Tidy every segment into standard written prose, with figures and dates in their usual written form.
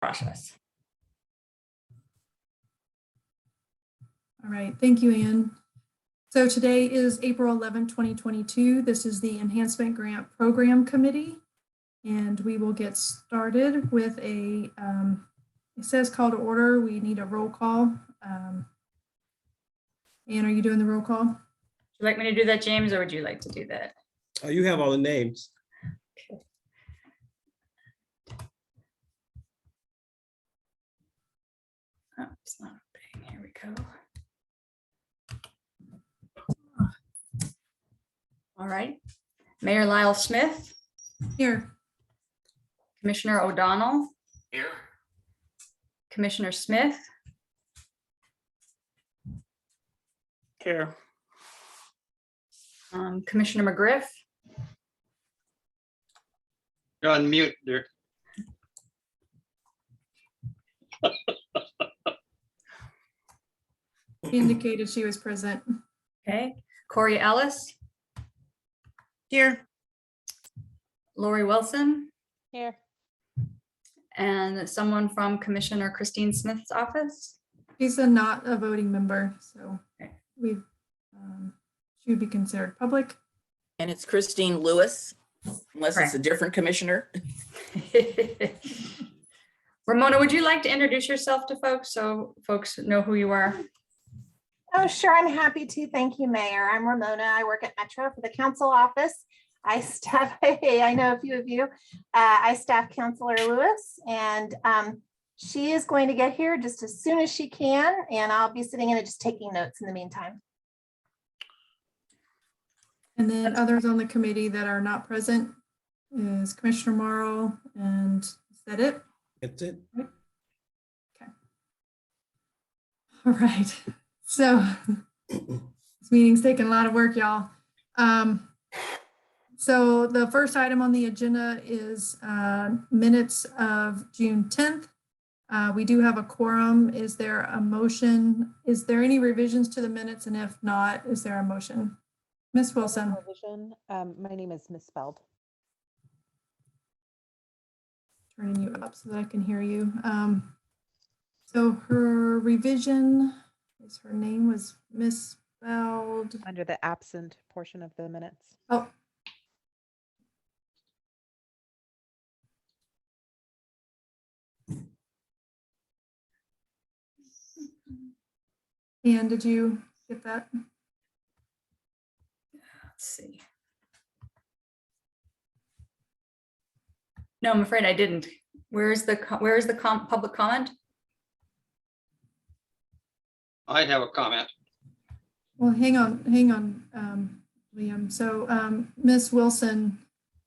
process. All right, thank you, Ann. So today is April 11, 2022. This is the Enhancement Grant Program Committee, and we will get started with a, it says call to order. We need a roll call. Ann, are you doing the roll call? Would you like me to do that, James, or would you like to do that? Oh, you have all the names. Okay. Oh, it's not opening. Here we go. All right. Mayor Lyle Smith. Here. Commissioner O'Donnell. Here. Commissioner Smith. Here. Commissioner McGriff. You're on mute, dear. She indicated she was present. Okay. Corey Ellis. Here. Lori Wilson. Here. And someone from Commissioner Christine Smith's office. She's not a voting member, so Okay. we she would be considered public. And it's Christine Lewis, unless Correct. it's a different commissioner. Ramona, would you like to introduce yourself to folks so folks know who you are? Oh, sure. I'm happy to. Thank you, Mayor. I'm Ramona. I work at Metro for the council office. I staff, hey, I know a few of you. I staff Councilor Lewis, and she is going to get here just as soon as she can, and I'll be sitting in and just taking notes in the meantime. And then others on the committee that are not present is Commissioner Morrow, and is that it? That's it. Okay. All right. So this meeting's taking a lot of work, y'all. So the first item on the agenda is minutes of June 10th. We do have a quorum. Is there a motion? Is there any revisions to the minutes? And if not, is there a motion? Ms. Wilson. Revision. My name is misspelled. Turning you up so that I can hear you. So her revision is her name was misspelled. Under the absent portion of the minutes. Oh. And did you get that? Let's see. No, I'm afraid I didn't. Where is the public comment? I have a comment. Well, hang on, Liam. So Ms. Wilson,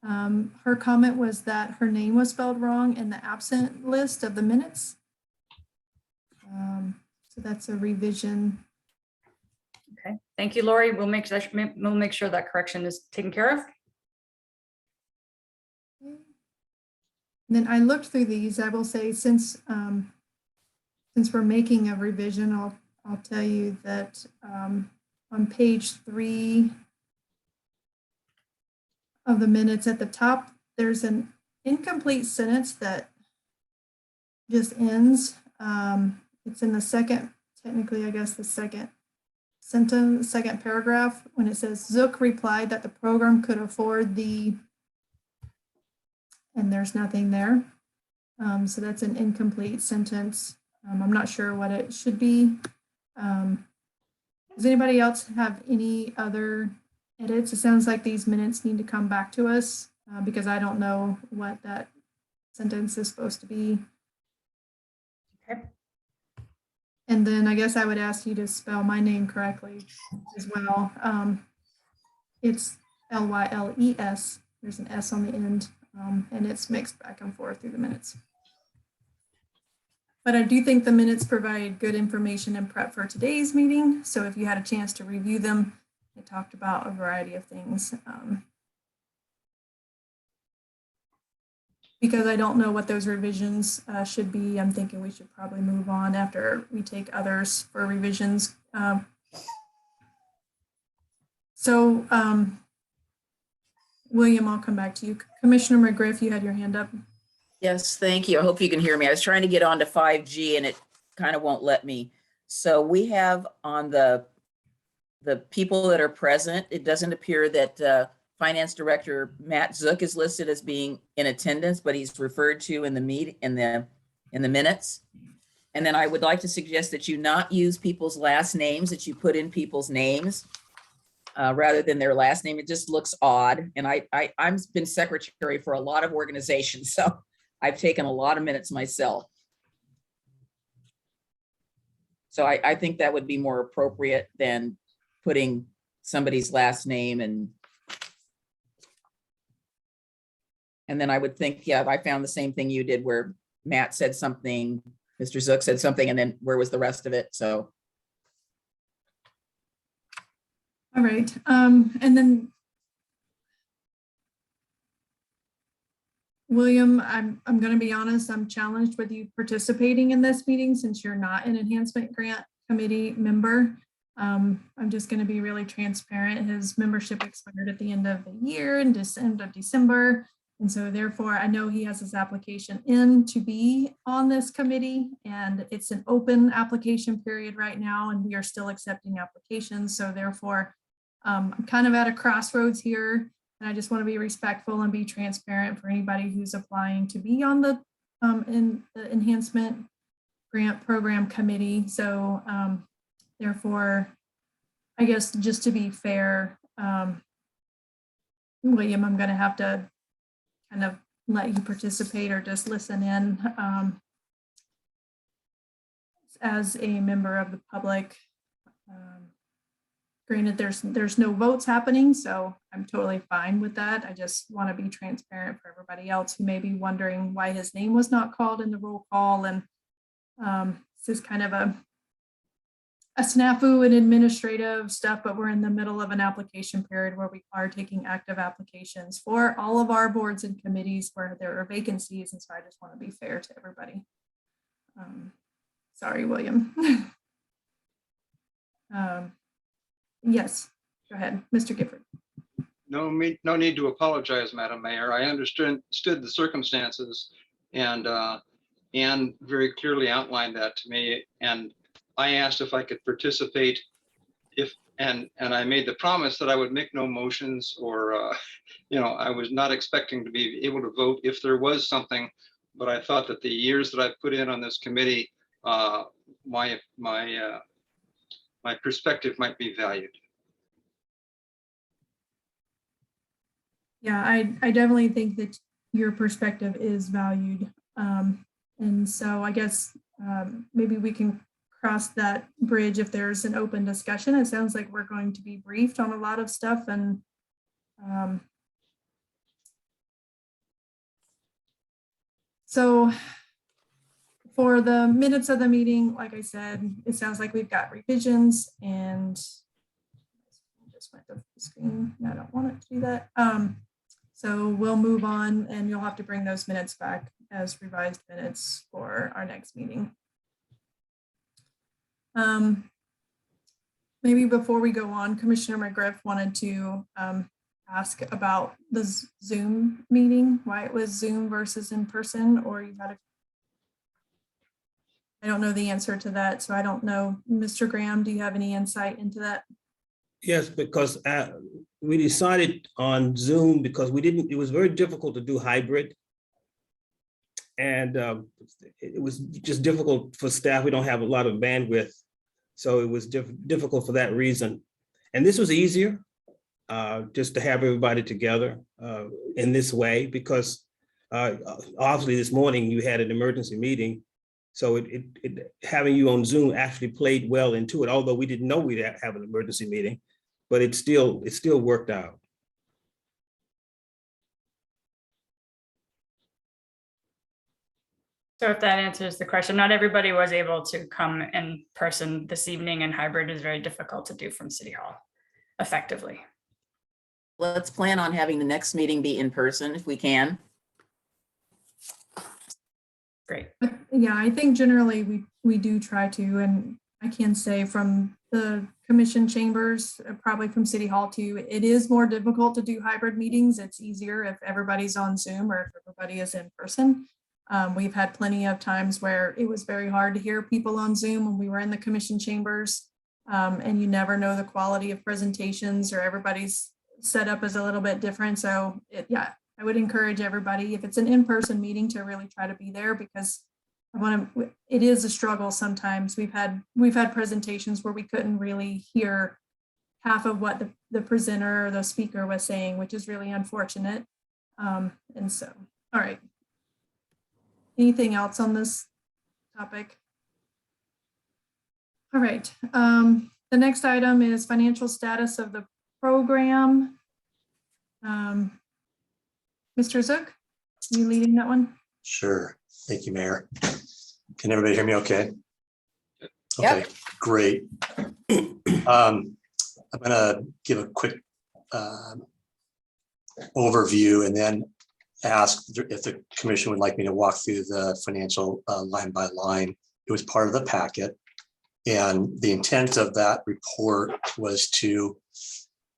her comment was that her name was spelled wrong in the absent list of the minutes. So that's a revision. Okay, thank you, Lori. We'll make sure that correction is taken care of. And then I looked through these. I will say, since we're making a revision, I'll tell you that on page 3 of the minutes at the top, there's an incomplete sentence that just ends. It's in the second, technically, I guess the second sentence, second paragraph, when it says Zook replied that the program could afford the, and there's nothing there. So that's an incomplete sentence. I'm not sure what it should be. Does anybody else have any other edits? It sounds like these minutes need to come back to us because I don't know what that sentence is supposed to be. Okay. And then I guess I would ask you to spell my name correctly as well. It's Lyles. There's an S on the end, and it's mixed back and forth through the minutes. But I do think the minutes provide good information and prep for today's meeting. So if you had a chance to review them, it talked about a variety of things. Because I don't know what those revisions should be, I'm thinking we should probably move on after we take others for revisions. William, I'll come back to you. Commissioner McGriff, you had your hand up. Yes, thank you. I hope you can hear me. I was trying to get on to 5G and it kind of won't let me. So we have on the people that are present, it doesn't appear that Finance Director Matt Zook is listed as being in attendance, but he's referred to in the minutes. And then I would like to suggest that you not use people's last names, that you put in people's names rather than their last name. It just looks odd. And I've been secretary for a lot of organizations, so I've taken a lot of minutes myself. So I think that would be more appropriate than putting somebody's last name and then I would think, yeah, I found the same thing you did where Matt said something, Mr. Zook said something, and then where was the rest of it? So. All right. And then William, I'm going to be honest, I'm challenged with you participating in this meeting since you're not an Enhancement Grant Committee member. I'm just going to be really transparent. His membership expired at the end of the year in end of December. And so therefore, I know he has his application in to be on this committee, and it's an open application period right now, and we are still accepting applications. So therefore, I'm kind of at a crossroads here, and I just want to be respectful and be transparent for anybody who's applying to be on the Enhancement Grant Program Committee. So therefore, I guess just to be fair, William, I'm going to have to kind of let you participate or just listen in as a member of the public. Granted, there's no votes happening, so I'm totally fine with that. I just want to be transparent for everybody else who may be wondering why his name was not called in the roll call. And this is kind of a snafu and administrative stuff, but we're in the middle of an application period where we are taking active applications for all of our boards and committees where there are vacancies. And so I just want to be fair to everybody. Sorry, William. Yes, go ahead, Mr. Gifford. No need to apologize, Madam Mayor. I understood the circumstances and very clearly outlined that to me. And I asked if I could participate and I made the promise that I would make no motions or, I was not expecting to be able to vote if there was something, but I thought that the years that I've put in on this committee, my perspective might be valued. Yeah, I definitely think that your perspective is valued. And so I guess maybe we can cross that bridge if there's an open discussion. It sounds like we're going to be briefed on a lot of stuff. And so for the minutes of the meeting, like I said, it sounds like we've got revisions and just went to the screen. I don't want it to do that. So we'll move on and you'll have to bring those minutes back as revised minutes for our next meeting. Maybe before we go on, Commissioner McGriff wanted to ask about the Zoom meeting, why it was Zoom versus in person, or you had I don't know the answer to that, so I don't know. Mr. Graham, do you have any insight into that? Yes, because we decided on Zoom because it was very difficult to do hybrid. And it was just difficult for staff. We don't have a lot of bandwidth. So it was difficult for that reason. And this was easier just to have everybody together in this way, because obviously this morning you had an emergency meeting. So having you on Zoom actually played well into it, although we didn't know we'd have an emergency meeting, but it still worked out. So if that answers the question, not everybody was able to come in person this evening, and hybrid is very difficult to do from City Hall effectively. Let's plan on having the next meeting be in person if we can. Great. Yeah, I think generally we do try to, and I can say from the commission chambers, probably from City Hall too, it is more difficult to do hybrid meetings. It's easier if everybody's on Zoom or if everybody is in person. We've had plenty of times where it was very hard to hear people on Zoom when we were in the commission chambers. And you never know the quality of presentations, or everybody's setup is a little bit different. So yeah, I would encourage everybody, if it's an in-person meeting, to really try to be there, because it is a struggle sometimes. We've had presentations where we couldn't really hear half of what the presenter or the speaker was saying, which is really unfortunate. And so, all right. Anything else on this topic? All right. The next item is financial status of the program. Mr. Zook, you leading that one? Sure. Thank you, Mayor. Can everybody hear me okay? Yep. Okay, great. I'm going to give a quick overview and then ask if the commission would like me to walk through the financial line by line. It was part of the packet. And the intent of that report was to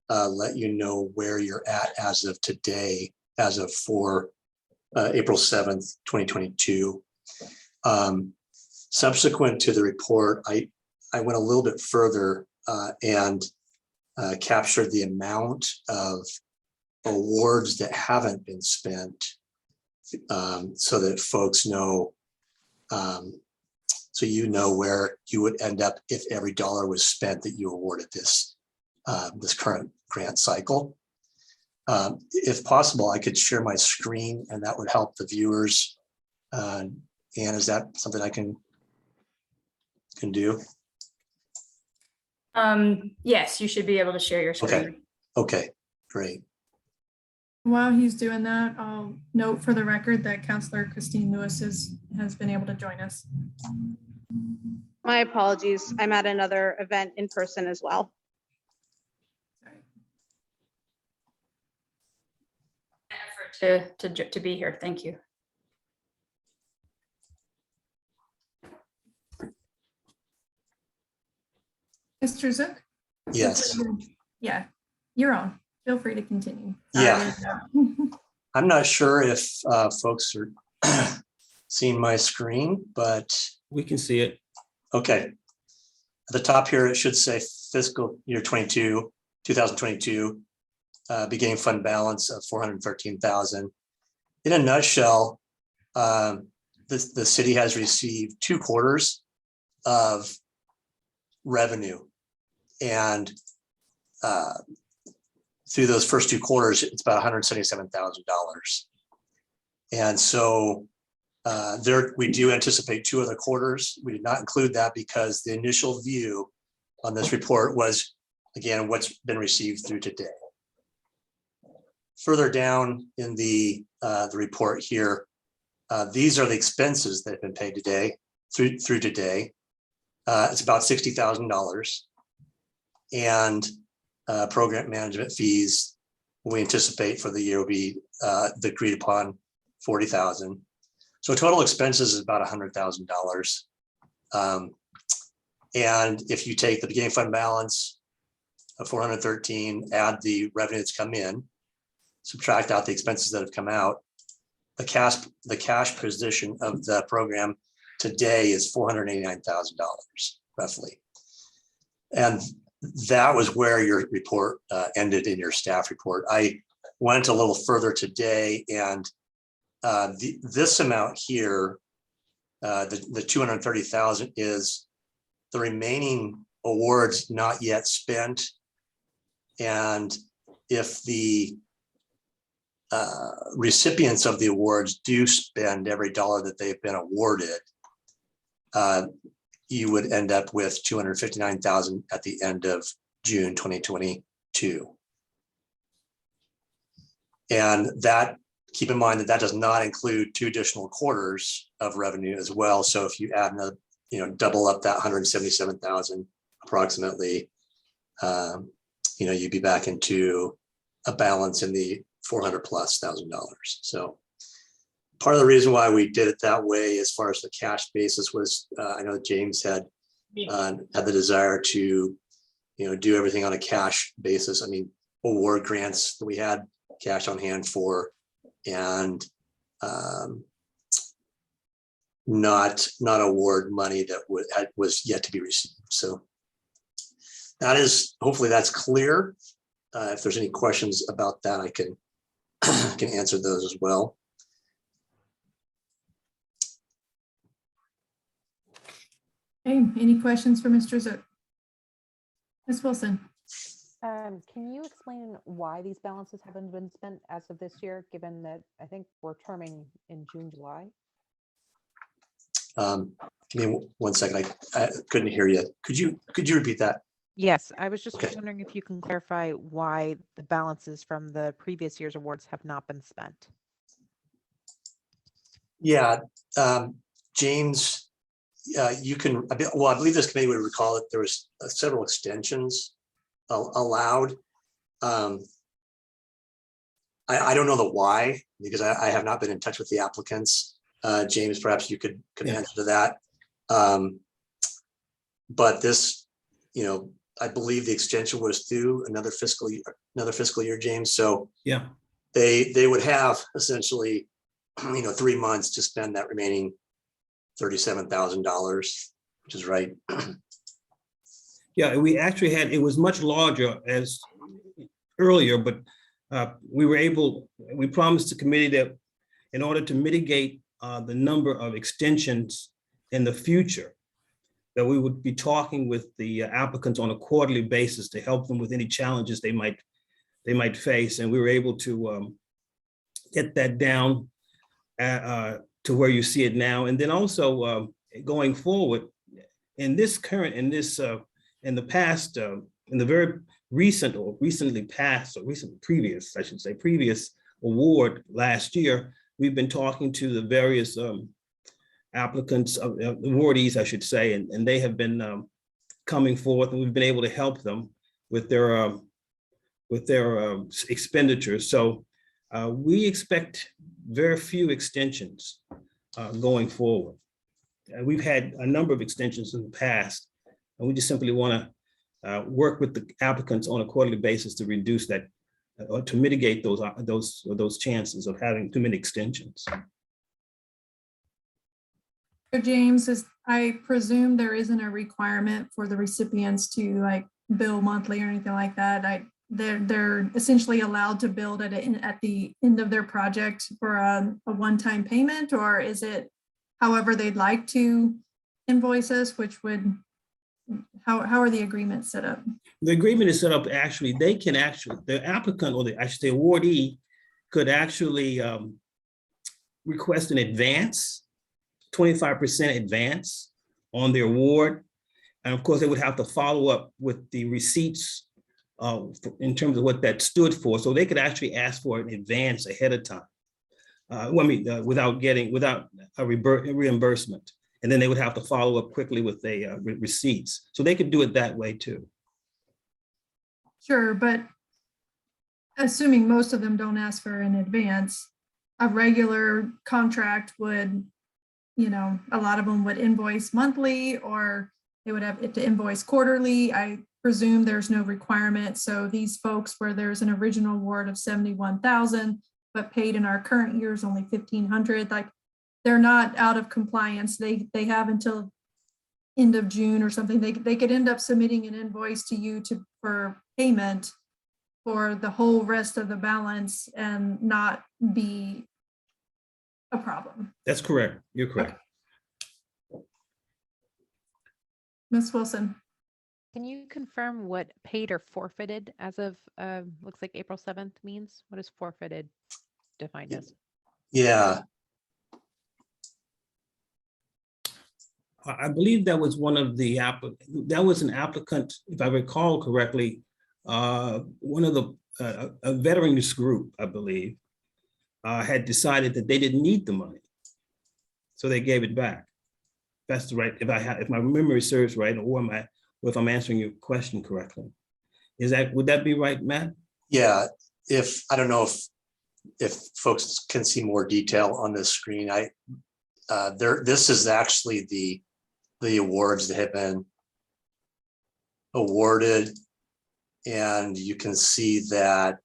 let you know where you're at as of today, as of April 7th, 2022. Subsequent to the report, I went a little bit further and captured the amount of awards that haven't been spent, so that folks know, so you know where you would end up if every dollar was spent that you awarded this current grant cycle. If possible, I could share my screen and that would help the viewers. And is that something I can do? Yes, you should be able to share your screen. Okay, great. While he's doing that, I'll note for the record that Councilor Christine Lewis has been able to join us. My apologies. I'm at another event in person as well. Effort to be here. Thank you. Mr. Zook? Yes. Yeah, you're on. Feel free to continue. Yeah. I'm not sure if folks are seeing my screen, but We can see it. okay. At the top here, it should say fiscal year 2022, beginning fund balance of 413,000. In a nutshell, the city has received 2 quarters of revenue, and through those first 2 quarters, it's about $177,000. And so we do anticipate 2 other quarters. We did not include that because the initial view on this report was, again, what's been received through today. Further down in the report here, these are the expenses that have been paid today through today. It's about $60,000, and program management fees we anticipate for the year will be the agreed upon 40,000. So total expenses is about $100,000. And if you take the beginning fund balance of 413, add the revenue that's come in, subtract out the expenses that have come out, the cash position of the program today is $489,000 roughly. And that was where your report ended in your staff report. I went a little further today, and this amount here, the 230,000, is the remaining awards not yet spent. And if the recipients of the awards do spend every dollar that they've been awarded, you would end up with 259,000 at the end of June 2022. And that, keep in mind that does not include 2 additional quarters of revenue as well. So if you add another, double up that 177,000 approximately, you'd be back into a balance in the $400,000+. So part of the reason why we did it that way, as far as the cash basis, was I know James had the desire to, do everything on a cash basis. I mean, award grants that we had cash on hand for, and not award money that was yet to be received. So that is, hopefully that's clear. If there's any questions about that, I can answer those as well. Okay, any questions for Mr. Zook? Ms. Wilson? Can you explain why these balances haven't been spent as of this year, given that I think we're terming in June, July? Give me 1 second. I couldn't hear you. Could you repeat that? Yes, I was just Okay. wondering if you can clarify why the balances from the previous year's awards have not been spent. Yeah, James, you can, well, I believe this committee would recall that there was several extensions allowed. I don't know the why, because I have not been in touch with the applicants. James, perhaps you could answer to that. But this, I believe the extension was through another fiscal year, James. So Yeah. they would have essentially, 3 months to spend that remaining $37,000, which is right. Yeah, we actually had, it was much larger as earlier, but we promised the committee that in order to mitigate the number of extensions in the future, that we would be talking with the applicants on a quarterly basis to help them with any challenges they might face. And we were able to get that down to where you see it now. And then also going forward in the past, in the very recent or recently passed or previous award last year, we've been talking to the various applicants, awardees, I should say, and they have been coming forth, and we've been able to help them with their expenditures. So we expect very few extensions going forward. We've had a number of extensions in the past, and we just simply want to work with the applicants on a quarterly basis to reduce that, or to mitigate those chances of having too many extensions. So James, I presume there isn't a requirement for the recipients to bill monthly or anything like that. They're essentially allowed to build at the end of their project for a one-time payment, or is it however they'd like to invoice us, how are the agreements set up? The agreement is set up, the applicant, or I should say awardee, could actually request an advance, 25% advance on their award. And of course, they would have to follow up with the receipts in terms of what that stood for. So they could actually ask for an advance ahead of time. Without a reimbursement. And then they would have to follow up quickly with the receipts. So they could do it that way too. Sure, but assuming most of them don't ask for an advance, a regular contract would, a lot of them would invoice monthly, or they would have it to invoice quarterly. I presume there's no requirement. So these folks where there's an original award of 71,000, but paid in our current year is only 1,500, they're not out of compliance. They have until end of June or something. They could end up submitting an invoice to you for payment for the whole rest of the balance and not be a problem. That's correct. You're correct. Ms. Wilson. Can you confirm what paid or forfeited as of looks like April 7th means? What is forfeited defined as? Yeah. I believe that was one of the that was an applicant, if I recall correctly, one of a veterans group, I believe, had decided that they didn't need the money, so they gave it back. That's right. If my memory serves right, or if I'm answering your question correctly, would that be right, Matt? Yeah. I don't know if folks can see more detail on this screen. This is actually the awards that have been awarded, and you can see that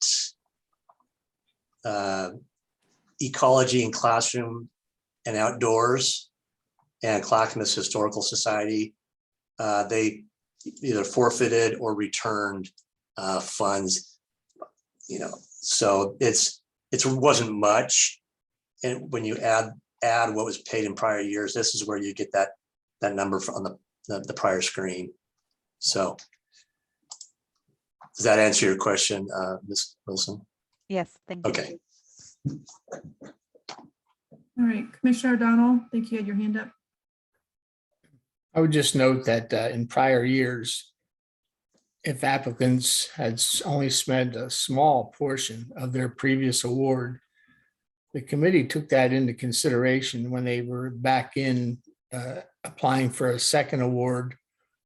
ecology in classroom and outdoors and Clackamas Historical Society. They either forfeited or returned funds, so it wasn't much. And when you add what was paid in prior years, this is where you get that number from the prior screen. So does that answer your question, Ms. Wilson? Yes, thank you. Okay. All right, Commissioner O'Donnell, I think you had your hand up. I would just note that in prior years, if applicants had only spent a small portion of their previous award, the committee took that into consideration when they were back in applying for a second award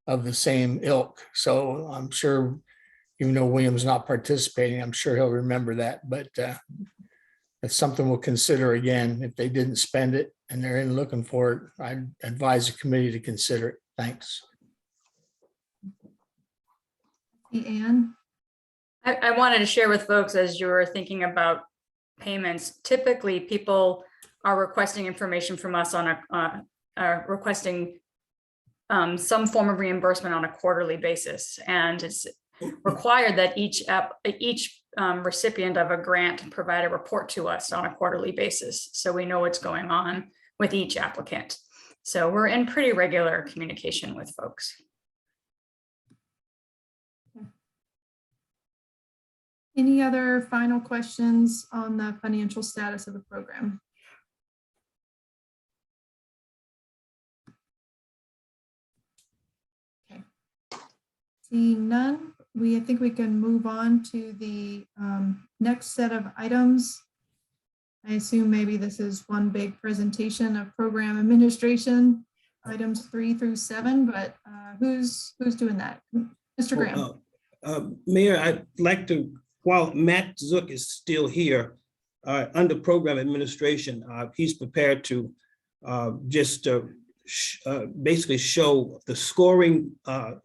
of the same ilk. So I'm sure, even though William's not participating, I'm sure he'll remember that, but it's something we'll consider again. If they didn't spend it and they're in looking for it, I'd advise the committee to consider it. Thanks. Ann? I wanted to share with folks, as you were thinking about payments, typically people are requesting information from us on requesting some form of reimbursement on a quarterly basis. And it's required that each recipient of a grant provide a report to us on a quarterly basis, so we know what's going on with each applicant. So we're in pretty regular communication with folks. Any other final questions on the financial status of the program? Okay. Seeing none, I think we can move on to the next set of items. I assume maybe this is one big presentation of program administration, items 3 through 7, but who's doing that? Mr. Graham. Mayor, I'd like to, while Matt Zook is still here, under program administration, he's prepared to basically show the scoring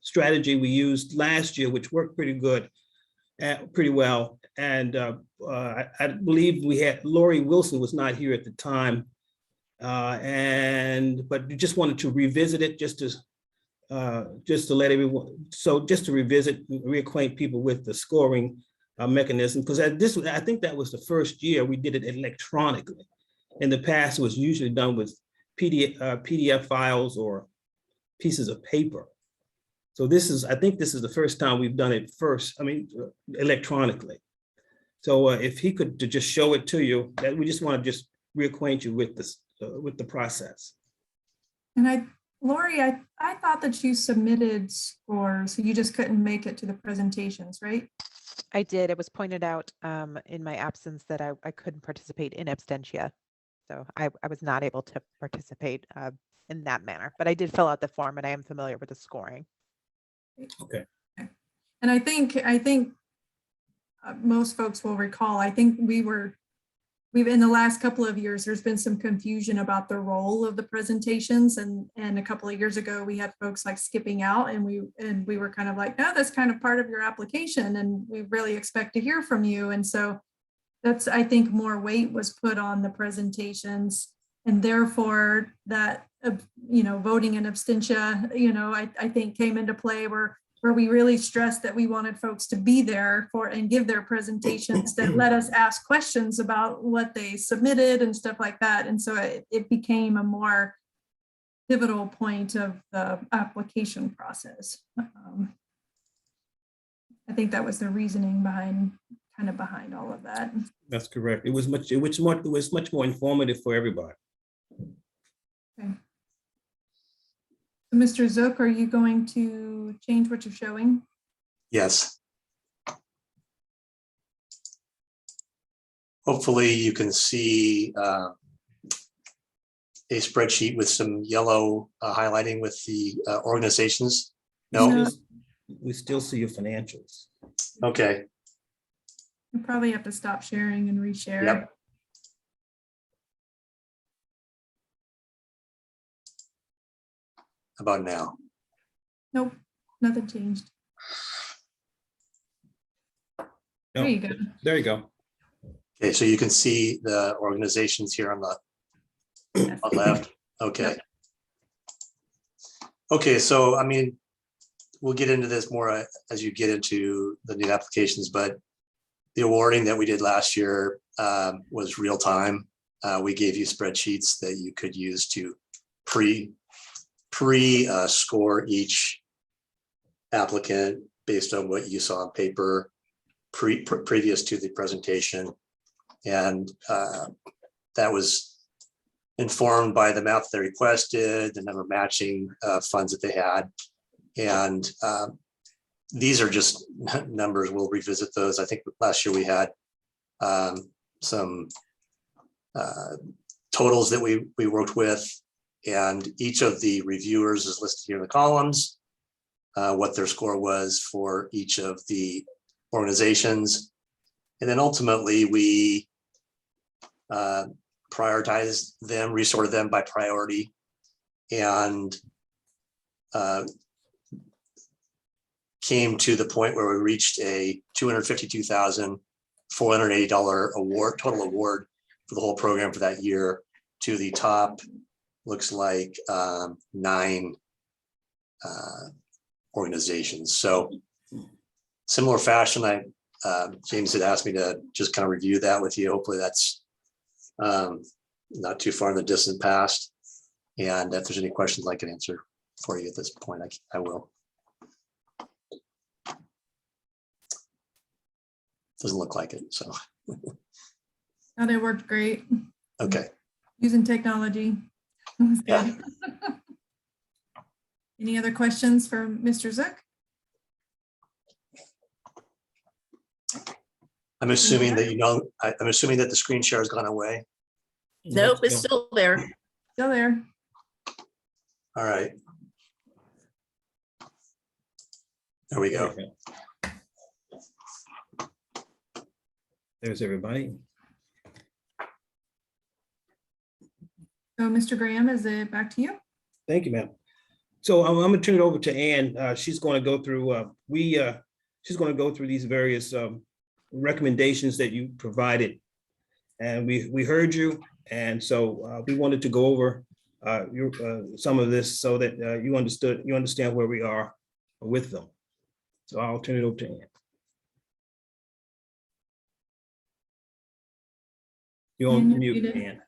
strategy we used last year, which worked pretty well. And I believe we had Lori Wilson was not here at the time, but we just wanted to revisit it just to let everyone. So just to revisit, reacquaint people with the scoring mechanism, because I think that was the first year we did it electronically. In the past, it was usually done with PDF files or pieces of paper. So I think this is the first time we've done it electronically. So if he could just show it to you, that we just want to just reacquaint you with this, with the process. And Lori, I thought that you submitted scores, so you just couldn't make it to the presentations, right? I did. It was pointed out in my absence that I couldn't participate in absentia. So I was not able to participate in that manner, but I did fill out the form and I am familiar with the scoring. Okay. And I think most folks will recall, I think we've in the last couple of years, there's been some confusion about the role of the presentations. And a couple of years ago, we had folks like skipping out and we were kind of like, no, that's kind of part of your application and we really expect to hear from you. And so that's, I think, more weight was put on the presentations, and therefore that, voting and abstention, I think came into play where we really stressed that we wanted folks to be there and give their presentations that let us ask questions about what they submitted and stuff like that. And so it became a more pivotal point of the application process. I think that was the reasoning behind all of that. That's correct. It was much more informative for everybody. Okay. So Mr. Zook, are you going to change what you're showing? Yes. Hopefully you can see a spreadsheet with some yellow highlighting with the organizations. No? We still see your financials. Okay. You probably have to stop sharing and reshare. Yep. How about now? Nope, nothing changed. There you go. There you go. Okay, so you can see the organizations here on the left. Okay. Okay, so I mean, we'll get into this more as you get into the new applications, but the awarding that we did last year was real time. We gave you spreadsheets that you could use to score each applicant based on what you saw on paper previous to the presentation. And that was informed by the amount they requested, the number of matching funds that they had. And these are just numbers. We'll revisit those. I think last year we had some totals that we worked with, and each of the reviewers is listed here in the columns, what their score was for each of the organizations. And then ultimately we prioritized them, resorted them by priority, and came to the point where we reached a $252,480 award, total award for the whole program for that year, to the top, looks like 9 organizations. So similar fashion, James had asked me to just kind of review that with you. Hopefully that's not too far in the distant past. And if there's any questions I can answer for you at this point, I will. Doesn't look like it, so. Oh, they worked great Okay. using technology. It was Yeah. good. Any other questions for Mr. Zook? I'm assuming that I'm assuming that the screen share has gone away. Nope, it's still there. Still there. All right. There we go. There's everybody. So Mr. Graham, is it back to you? Thank you, ma'am. So I'm gonna turn it over to Ann. She's going to go through, she's going to go through these various recommendations that you provided. And we heard you. And so we wanted to go over some of this so that you understand where we are with them. So I'll turn it over to Ann. You're Ann, on you're mute, muted. Ann.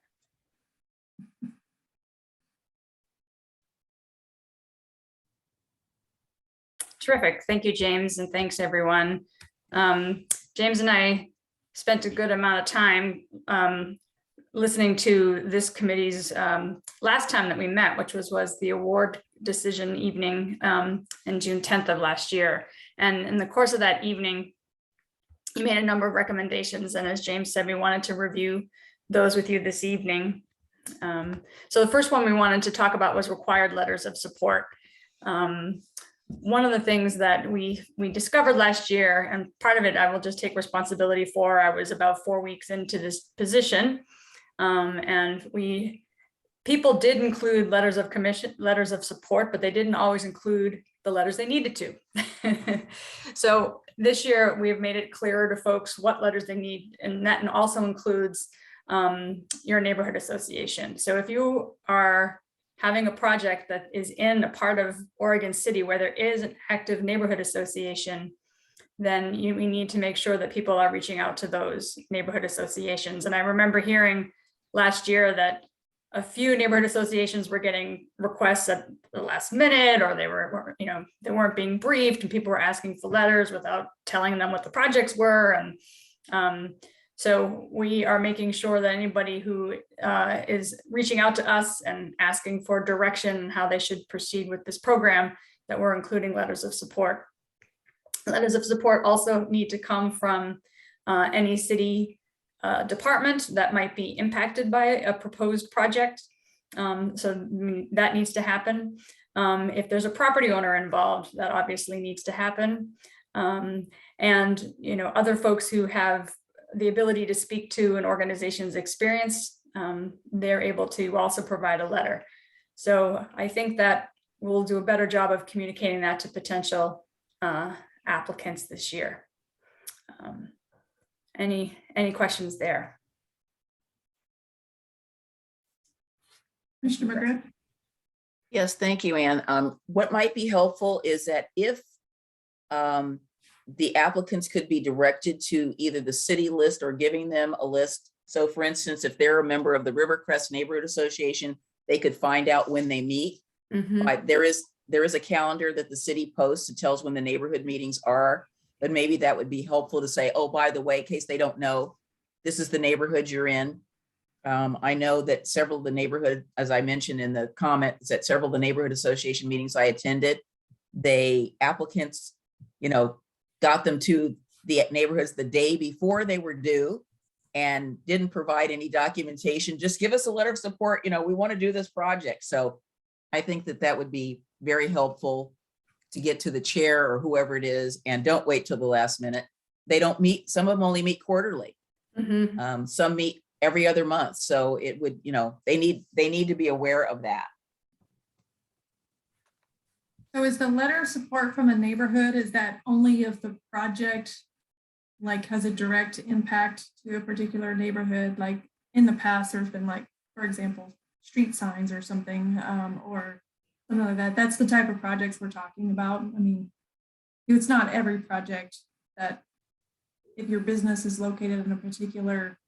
Terrific. Thank you, James, and thanks, everyone. James and I spent a good amount of time listening to this committee's last time that we met, which was the award decision evening in June 10th of last year. And in the course of that evening, you made a number of recommendations. And as James said, we wanted to review those with you this evening. So the first one we wanted to talk about was required letters of support. One of the things that we discovered last year, and part of it I will just take responsibility for, I was about 4 weeks into this position, and people did include letters of support, but they didn't always include the letters they needed to. So this year we have made it clearer to folks what letters they need, and that also includes your neighborhood association. So if you are having a project that is in a part of Oregon City where there is an active neighborhood association, then we need to make sure that people are reaching out to those neighborhood associations. And I remember hearing last year that a few neighborhood associations were getting requests at the last minute, or they weren't being briefed, and people were asking for letters without telling them what the projects were. And so we are making sure that anybody who is reaching out to us and asking for direction on how they should proceed with this program, that we're including letters of support. Letters of support also need to come from any city department that might be impacted by a proposed project. So that needs to happen. If there's a property owner involved, that obviously needs to happen. And other folks who have the ability to speak to an organization's experience, they're able to also provide a letter. So I think that we'll do a better job of communicating that to potential applicants this year. Any questions there? Commissioner McGrath? Yes, thank you, Anne. What might be helpful is that if the applicants could be directed to either the city list or giving them a list. So for instance, if they're a member of the Rivercrest Neighborhood Association, they could find out when they meet. There is a calendar that the city posts. It tells when the neighborhood meetings are, but maybe that would be helpful to say, oh, by the way, in case they don't know, this is the neighborhood you're in. I know that several of the neighborhood, as I mentioned in the comments, that several of the neighborhood association meetings I attended, applicants, got them to the neighborhoods the day before they were due and didn't provide any documentation. Just give us a letter of support. We want to do this project. So I think that that would be very helpful to get to the chair or whoever it is, and don't wait till the last minute. They don't meet, some of them only meet quarterly. Some meet every other month. So it would, they need to be aware of that. So is the letter of support from a neighborhood, is that only if the project has a direct impact to a particular neighborhood? Like in the past, there's been for example, street signs or something, or something like that. That's the type of projects we're talking about. I mean, it's not every project that if your business is located in a particular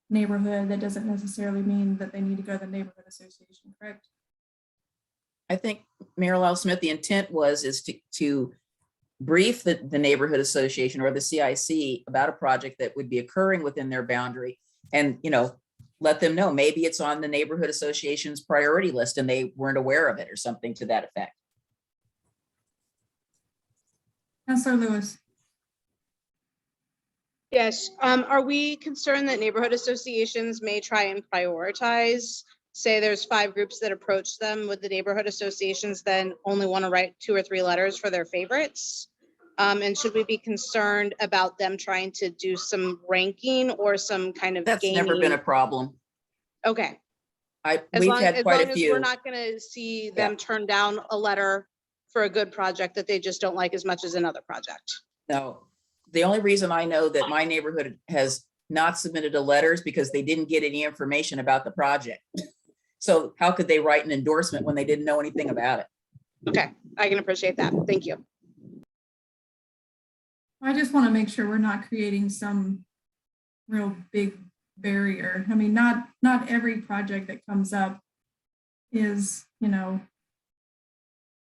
neighborhood, that doesn't necessarily mean that they need to go to the neighborhood association, correct? I think Mayor Lyle Smith, the intent is to brief the neighborhood association or the CIC about a project that would be occurring within their boundary, and let them know maybe it's on the neighborhood association's priority list and they weren't aware of it or something to that effect. Councilor Lewis. Yes. Are we concerned that neighborhood associations may try and prioritize? Say there's 5 groups that approach them, with the neighborhood associations then only want to write 2 or 3 letters for their favorites? And should we be concerned about them trying to do some ranking or some kind of That's gaming? never been a problem. Okay. We've had quite a few. We're not going to see them turn down a letter for a good project that they just don't like as much as another project. No, the only reason I know that my neighborhood has not submitted a letter is because they didn't get any information about the project. So how could they write an endorsement when they didn't know anything about it? Okay, I can appreciate that. Thank you. I just want to make sure we're not creating some real big barrier. I mean, not every project that comes up is,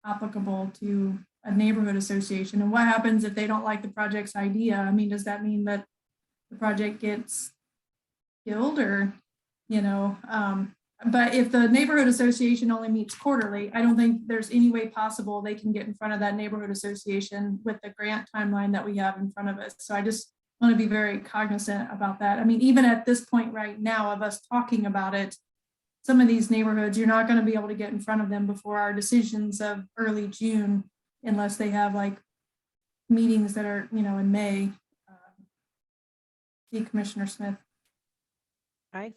applicable to a neighborhood association. And what happens if they don't like the project's idea? I mean, does that mean that the project gets killed or, but if the neighborhood association only meets quarterly, I don't think there's any way possible they can get in front of that neighborhood association with the grant timeline that we have in front of us. So I just want to be very cognizant about that. I mean, even at this point right now of us talking about it, some of these neighborhoods, you're not going to be able to get in front of them before our decisions of early June, unless they have meetings that are, in May. See Commissioner Smith. I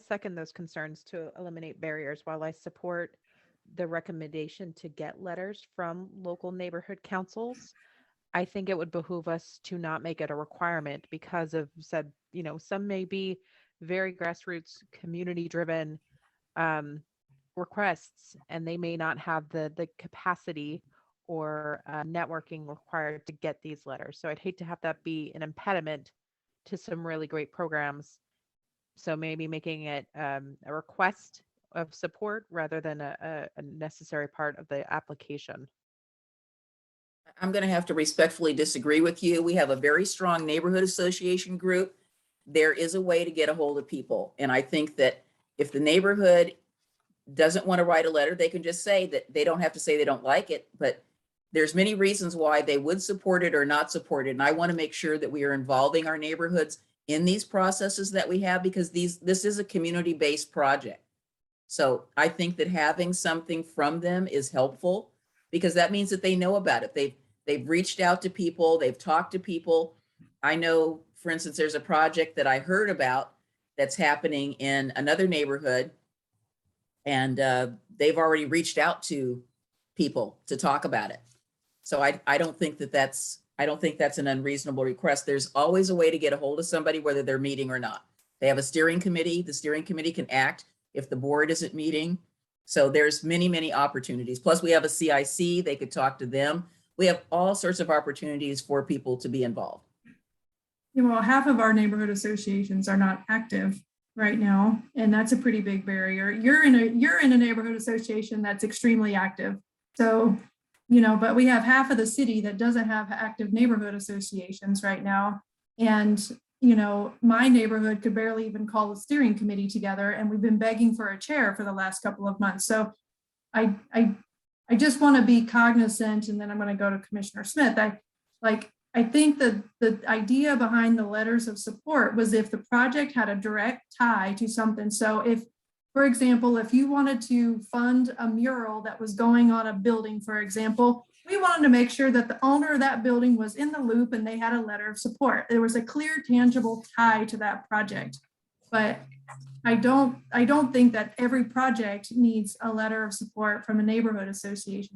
second those concerns to eliminate barriers. While I support the recommendation to get letters from local neighborhood councils, I think it would behoove us to not make it a requirement because of some may be very grassroots, community driven requests, and they may not have the capacity or networking required to get these letters. So I'd hate to have that be an impediment to some really great programs. So maybe making it a request of support rather than a necessary part of the application. I'm going to have to respectfully disagree with you. We have a very strong neighborhood association group. There is a way to get a hold of people. And I think that if the neighborhood doesn't want to write a letter, they can just say that they don't have to say they don't like it, but there's many reasons why they would support it or not support it. And I want to make sure that we are involving our neighborhoods in these processes that we have, because this is a community-based project. So I think that having something from them is helpful, because that means that they know about it. They've reached out to people, they've talked to people. I know, for instance, there's a project that I heard about that's happening in another neighborhood, and they've already reached out to people to talk about it. So I don't think that's an unreasonable request. There's always a way to get a hold of somebody, whether they're meeting or not. They have a steering committee. The steering committee can act if the board isn't meeting. So there's many, many opportunities. Plus we have a CIC, they could talk to them. We have all sorts of opportunities for people to be involved. Yeah, well, half of our neighborhood associations are not active right now, and that's a pretty big barrier. You're in a neighborhood association that's extremely active. So, but we have half of the city that doesn't have active neighborhood associations right now. And, my neighborhood could barely even call a steering committee together, and we've been begging for a chair for the last couple of months. So I just want to be cognizant, and then I'm going to go to Commissioner Smith. I think that the idea behind the letters of support was if the project had a direct tie to something. So if, for example, if you wanted to fund a mural that was going on a building, for example, we wanted to make sure that the owner of that building was in the loop and they had a letter of support. There was a clear, tangible tie to that project. But I don't think that every project needs a letter of support from a neighborhood association.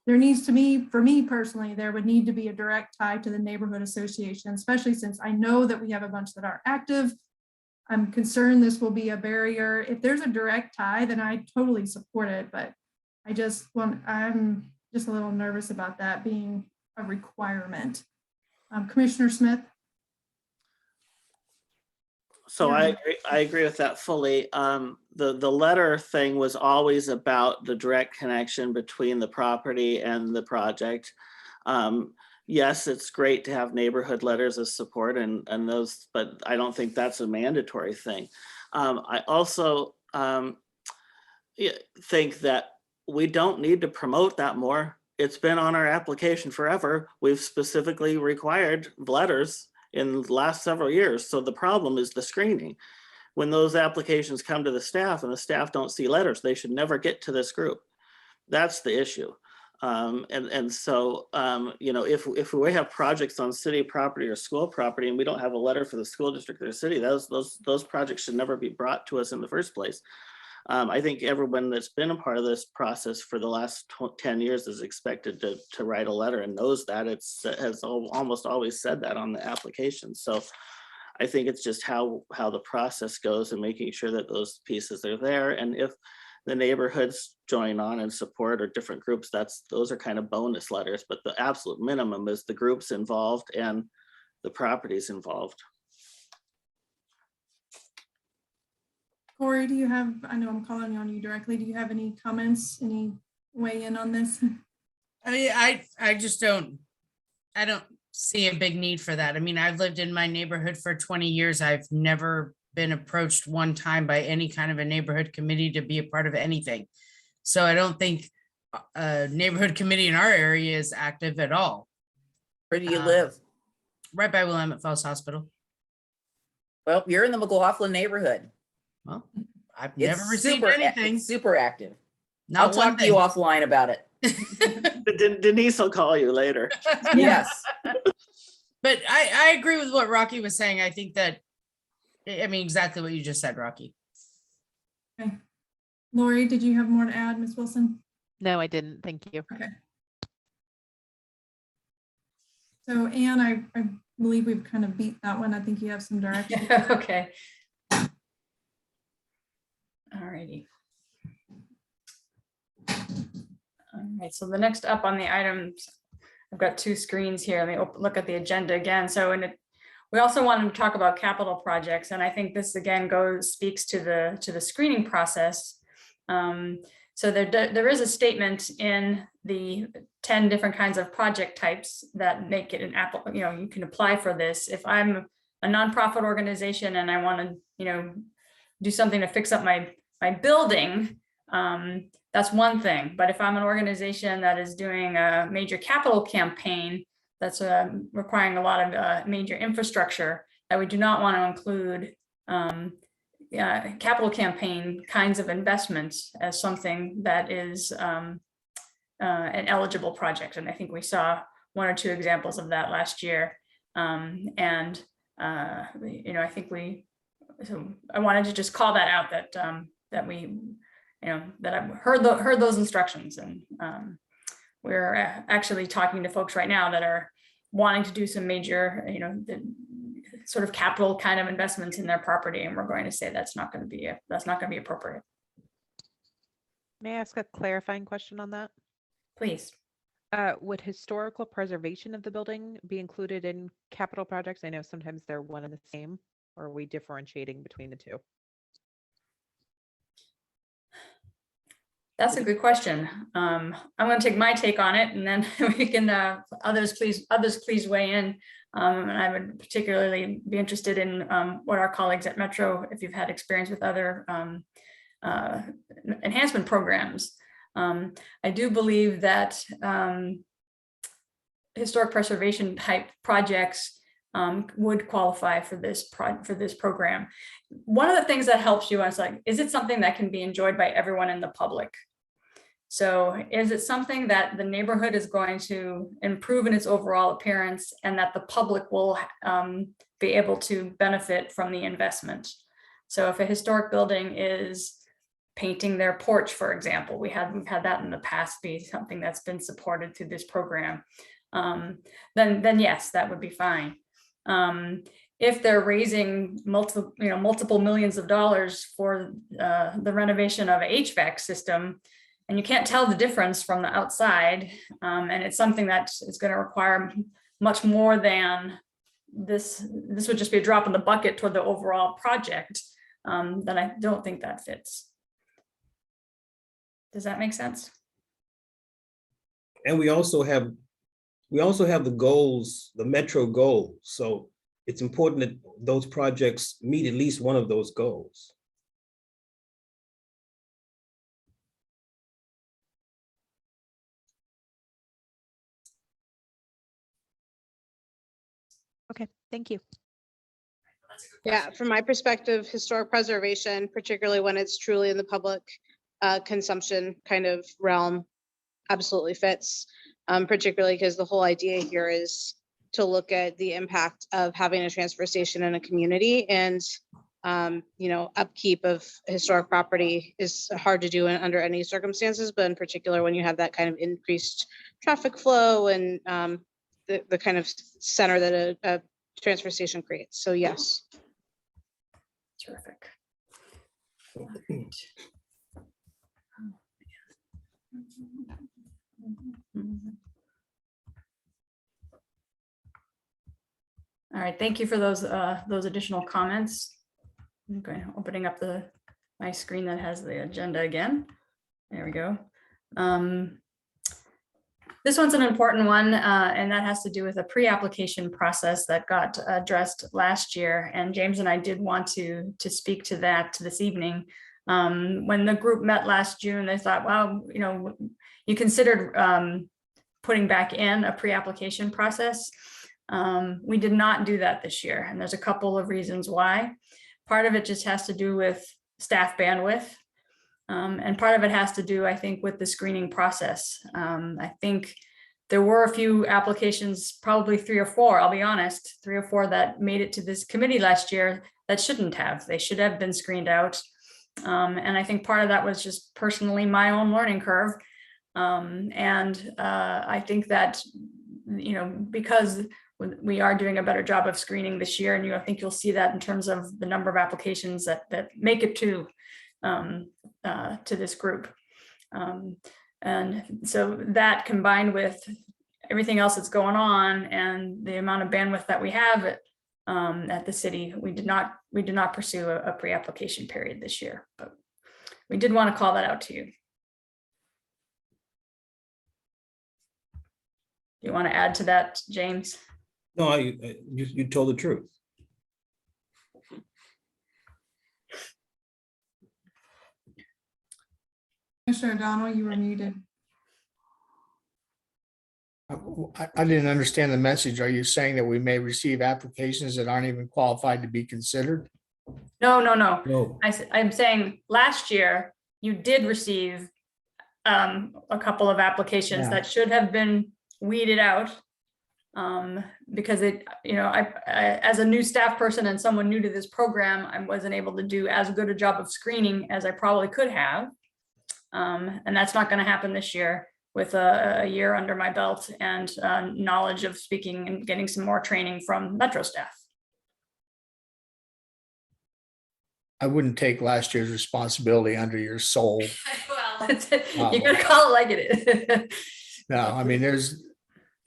There needs to be, for me personally, there would need to be a direct tie to the neighborhood association, especially since I know that we have a bunch that are active. I'm concerned this will be a barrier. If there's a direct tie, then I totally support it, but I'm just a little nervous about that being a requirement. Commissioner Smith? So Yeah. I agree with that fully. The letter thing was always about the direct connection between the property and the project. Yes, it's great to have neighborhood letters of support and those, but I don't think that's a mandatory thing. I also think that we don't need to promote that more. It's been on our application forever. We've specifically required letters in the last several years. So the problem is the screening. When those applications come to the staff and the staff don't see letters, they should never get to this group. That's the issue. So if we have projects on city property or school property and we don't have a letter for the school district or the city, those projects should never be brought to us in the first place. I think everyone that's been a part of this process for the last 10 years is expected to write a letter and knows that. It has almost always said that on the application. So I think it's just how the process goes and making sure that those pieces are there. And if the neighborhoods join on and support or different groups, those are kind of bonus letters, but the absolute minimum is the groups involved and the properties involved. Corey, do you have, I know I'm calling on you directly. Do you have any comments, any weigh in on this? I mean, I just don't see a big need for that. I mean, I've lived in my neighborhood for 20 years. I've never been approached one time by any kind of a neighborhood committee to be a part of anything. So I don't think a neighborhood committee in our area is active at all. Where do you live? Right by Willamette Falls Hospital. Well, you're in the McLaughlin neighborhood. Well, I've never received it's anything. super active. Not I'll talk to you offline about it. Denise will call you later. Yes. But I agree with what Rocky was saying. I think that, I mean, exactly what you just said, Rocky. Okay. Lori, did you have more to add, Ms. Wilson? No, I didn't. Thank you. Okay. So Anne, I believe we've kind of beat that one. I think you have some direction. Okay. All righty. All right, so the next up on the items, I've got two screens here. Let me look at the agenda again. So we also wanted to talk about capital projects, and I think this again speaks to the screening process. So there is a statement in the 10 different kinds of project types that make it you can apply for this. If I'm a nonprofit organization and I want to, do something to fix up my building, that's one thing. But if I'm an organization that is doing a major capital campaign that's requiring a lot of major infrastructure, that we do not want to include capital campaign kinds of investments as something that is an eligible project. And I think we saw one or two examples of that last year. I think so I wanted to just call that out, that we, that I've heard those instructions, and we're actually talking to folks right now that are wanting to do some major, the sort of capital kind of investments in their property, and we're going to say that's not going to be appropriate. May I ask a clarifying question on that? Please. Would historical preservation of the building be included in capital projects? I know sometimes they're one and the same, or are we differentiating between the two? That's a good question. I'm going to take my take on it, and then we can others please weigh in. And I would particularly be interested in what our colleagues at Metro, if you've had experience with other enhancement programs. I do believe that historic preservation type projects would qualify for this program. One of the things that helps you is like, is it something that can be enjoyed by everyone in the public? So is it something that the neighborhood is going to improve in its overall appearance and that the public will be able to benefit from the investment? So if a historic building is painting their porch, for example, we've had that in the past be something that's been supported through this program, then yes, that would be fine. If they're raising multiple millions of dollars for the renovation of an HVAC system, and you can't tell the difference from the outside, and it's something that is going to require much more than this would just be a drop in the bucket toward the overall project, then I don't think that fits. Does that make sense? And we also have the goals, the Metro goals. So it's important that those projects meet at least one of those goals. Okay, thank you. Yeah, from my perspective, historic preservation, particularly when it's truly in the public consumption kind of realm, absolutely fits. Particularly because the whole idea here is to look at the impact of having a transfer station in a community, and upkeep of historic property is hard to do under any circumstances, but in particular when you have that kind of increased traffic flow and the kind of center that a transfer station creates. So yes. Terrific. All right, thank you for those additional comments. I'm going opening up my screen that has the agenda again. There we go. This one's an important one, and that has to do with a pre-application process that got addressed last year. And James and I did want to speak to that this evening. When the group met last June, they thought, well, you considered putting back in a pre-application process. We did not do that this year, and there's a couple of reasons why. Part of it just has to do with staff bandwidth. And part of it has to do, I think, with the screening process. I think there were a few applications, probably 3 or 4, I'll be honest, 3 or 4 that made it to this committee last year that shouldn't have. They should have been screened out. And I think part of that was just personally my own learning curve. I think that, because we are doing a better job of screening this year, and I think you'll see that in terms of the number of applications that make it to this group. And so that, combined with everything else that's going on and the amount of bandwidth that we have at the city, we did not pursue a pre-application period this year, but we did want to call that out to you. Do you want to add to that, James? No, you told the truth. Commissioner O'Donnell, you were muted. I didn't understand the message. Are you saying that we may receive applications that aren't even qualified to be considered? No. No. I'm saying last year you did receive a couple of applications Yeah. that should have been weeded out because I, as a new staff person and someone new to this program, I wasn't able to do as good a job of screening as I probably could have. And that's not going to happen this year with a year under my belt and knowledge of speaking and getting some more training from Metro staff. I wouldn't take last year's responsibility under your soul. Well, You gotta call it like it is. No, I mean,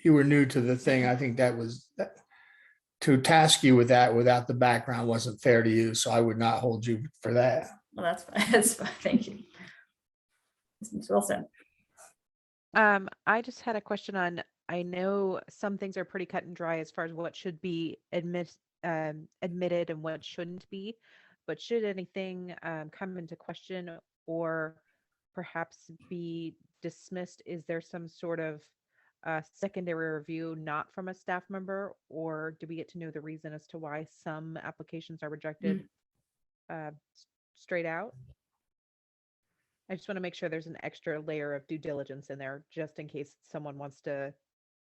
you were new to the thing. I think to task you with that without the background wasn't fair to you, so I would not hold you for that. Well, that's fine. That's fine. Thank you. Ms. Wilson. I just had a question on, I know some things are pretty cut and dry as far as what should be admitted and what shouldn't be, but should anything come into question or perhaps be dismissed, is there some sort of secondary review not from a staff member, or do we get to know the reason as to why some applications are rejected straight out? I just want to make sure there's an extra layer of due diligence in there, just in case someone wants to,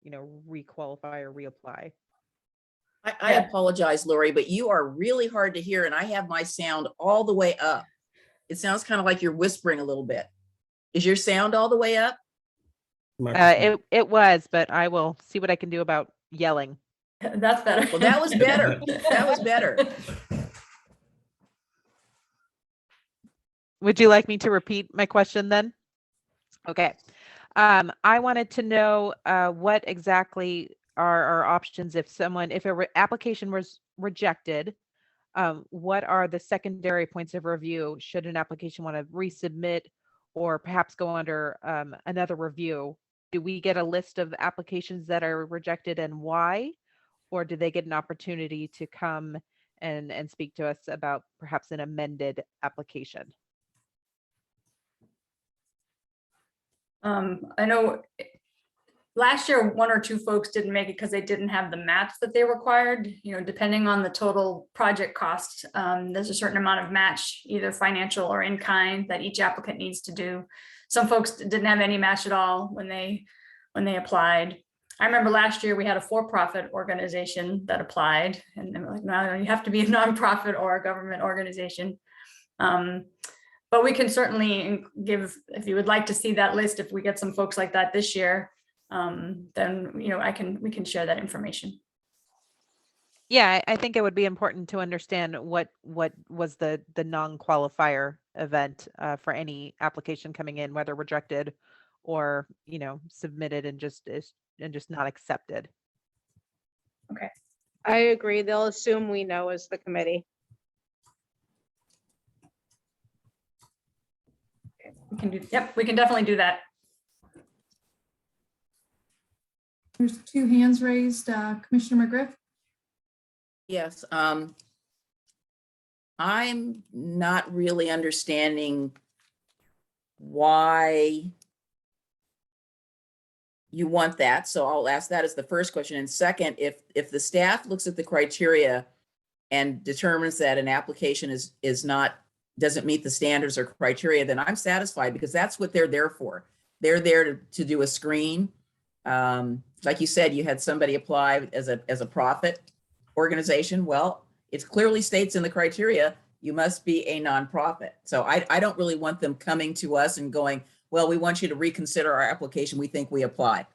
requalify or reapply. I apologize, Lori, but you are really hard to hear and I have my sound all the way up. It sounds kind of like you're whispering a little bit. Is your sound all the way up? It was, but I will see what I can do about yelling. That's better. Well, that was better. That was better. Would you like me to repeat my question then? Okay. I wanted to know what exactly are our options if an application was rejected. What are the secondary points of review should an application want to resubmit or perhaps go under another review? Do we get a list of applications that are rejected and why? Or do they get an opportunity to come and speak to us about perhaps an amended application? I know last year, one or two folks didn't make it because they didn't have the match that they required, depending on the total project cost. There's a certain amount of match, either financial or in kind, that each applicant needs to do. Some folks didn't have any match at all when they applied. I remember last year we had a for-profit organization that applied, and they were like, no, you have to be a nonprofit or a government organization. But we can certainly give, if you would like to see that list, if we get some folks like that this year, then we can share that information. Yeah, I think it would be important to understand what was the non-qualifier event for any application coming in, whether rejected or submitted and just not accepted. Okay. I agree. They'll assume we know as the committee. We can definitely do that. There's two hands raised. Commissioner McGriff? Yes. I'm not really understanding why you want that. So I'll ask that as the first question. And second, if the staff looks at the criteria and determines that an application doesn't meet the standards or criteria, then I'm satisfied, because that's what they're there for. They're there to do a screen. Like you said, you had somebody apply as a profit organization. Well, it clearly states in the criteria, you must be a nonprofit. So I don't really want them coming to us and going, well, we want you to reconsider our application. We think we apply.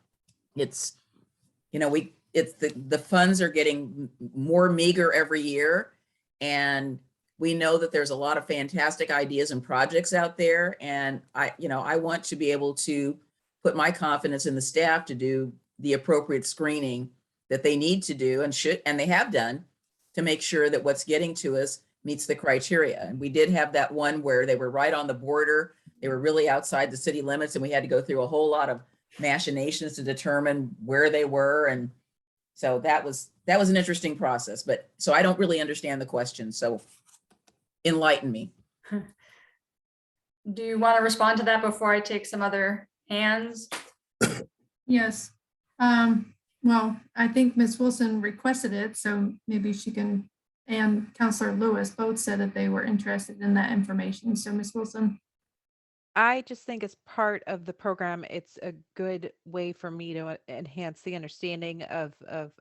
The funds are getting more meager every year. And we know that there's a lot of fantastic ideas and projects out there. And I want to be able to put my confidence in the staff to do the appropriate screening that they need to do and they have done to make sure that what's getting to us meets the criteria. And we did have that one where they were right on the border. They were really outside the city limits, and we had to go through a whole lot of machinations to determine where they were. And so that was an interesting process, but so I don't really understand the question. So enlighten me. Do you want to respond to that before I take some other hands? Yes. Well, I think Ms. Wilson requested it, so maybe she can, and Counselor Lewis both said that they were interested in that information. So Ms. Wilson. I just think as part of the program, it's a good way for me to enhance the understanding of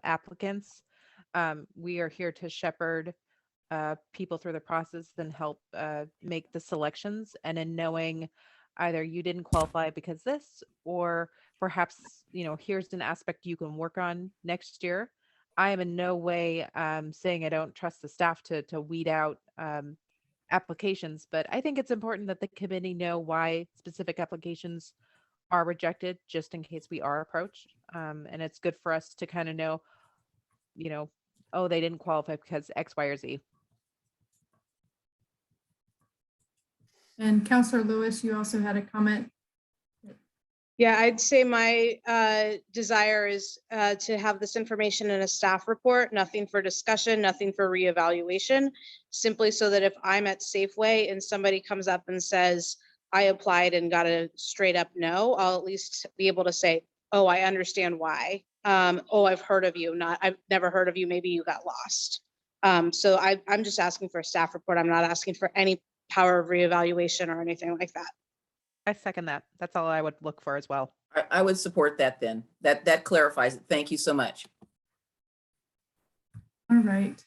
applicants. We are here to shepherd people through the process and help make the selections. And in knowing either you didn't qualify because this, or perhaps, here's an aspect you can work on next year. I am in no way saying I don't trust the staff to weed out applications, but I think it's important that the committee know why specific applications are rejected, just in case we are approached. And it's good for us to kind of know, oh, they didn't qualify because X, Y, or Z. And Counselor Lewis, you also had a comment. Yeah, I'd say my desire is to have this information in a staff report, nothing for discussion, nothing for reevaluation, simply so that if I'm at Safeway and somebody comes up and says, I applied and got a straight up no, I'll at least be able to say, oh, I understand why. Oh, I've heard of you, I've never heard of you, maybe you got lost. So I'm just asking for a staff report. I'm not asking for any power of reevaluation or anything like that. I second that. That's all I would look for as well. I would support that then. That clarifies it. Thank you so much. All right.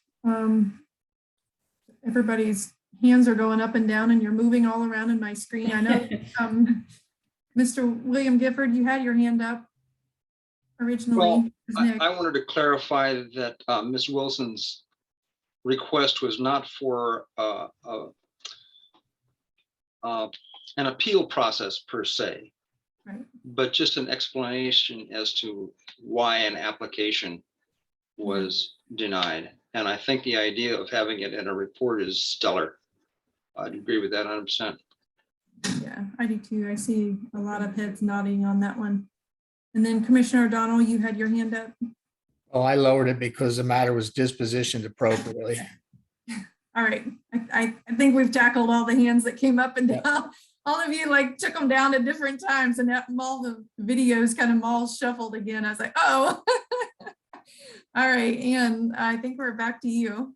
Everybody's hands are going up and down and you're moving all around in my screen. I know Mr. William Gifford, you had your hand up originally. Well, Nick. I wanted to clarify that Ms. Wilson's request was not for an appeal process per se, Right. but just an explanation as to why an application was denied. And I think the idea of having it in a report is stellar. I'd agree with that 100%. Yeah, I do too. I see a lot of heads nodding on that one. And then Commissioner O'Donnell, you had your hand up. Well, I lowered it because the matter was dispositioned appropriately. All right. I think we've tackled all the hands that came up and down. All of you like took them down at different times and all the videos kind of all shuffled again. I was like, oh. All right, Ann, I think we're back to you.